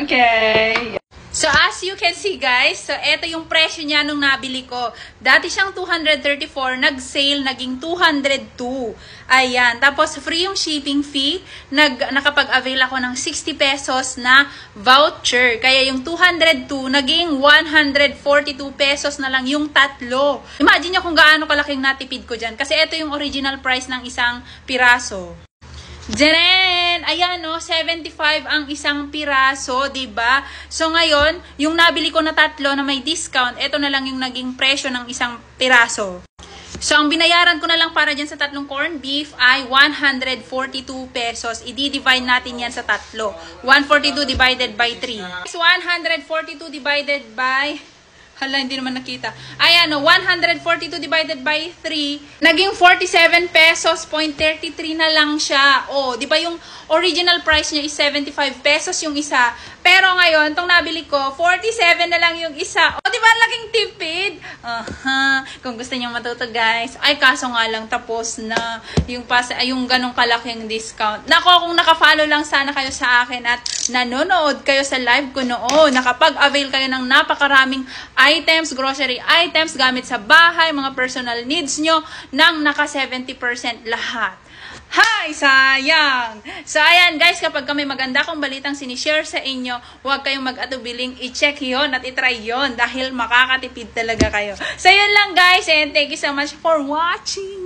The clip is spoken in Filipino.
Okay. So, as you can see, guys, so, ito yung presyo niya nung nabili ko. Dati siyang 234, nag-sale, naging 202. Ayan. Tapos, free yung shipping fee. Nakapag-avail ako ng 60 pesos na voucher. Kaya yung 202, naging 142 pesos na lang yung tatlo. Imagine nyo kung gaano kalaking natipid ko dyan. Kasi ito yung original price ng isang piraso. Diyan! Ayan, no? 75 ang isang piraso, diba? So, ngayon, yung nabili ko na tatlo na may discount, ito na lang yung naging presyo ng isang piraso. So, ang binayaran ko na lang para dyan sa tatlong corned beef ay 142 pesos. I-divide natin yan sa tatlo. 142 divided by 3. 142 divided by... Hala, hindi naman nakita. Ayan, no, 142 divided by 3, naging 47 pesos, 0.33 na lang siya. O, di ba yung original price niya is 75 pesos yung isa. Pero ngayon, tong nabili ko, 47 na lang yung isa. O, di ba laking tipid? Kung gusto niyo matuto, guys. Ay, kaso nga lang, tapos na yung ganong kalaking discount. Nako, kung nakafollow lang sana kayo sa akin at nanonood kayo sa live ko noon, nakapag-avail kayo ng napakaraming items, grocery items, gamit sa bahay, mga personal needs nyo, nang naka 70% lahat. Hay! Sayang! So, ayan guys, kapag may maganda kong balitang sinishare sa inyo, huwag kayong mag-atubiling i-check yon at i-try yon dahil makakatipid talaga kayo. So, yun lang guys, and thank you so much for watching!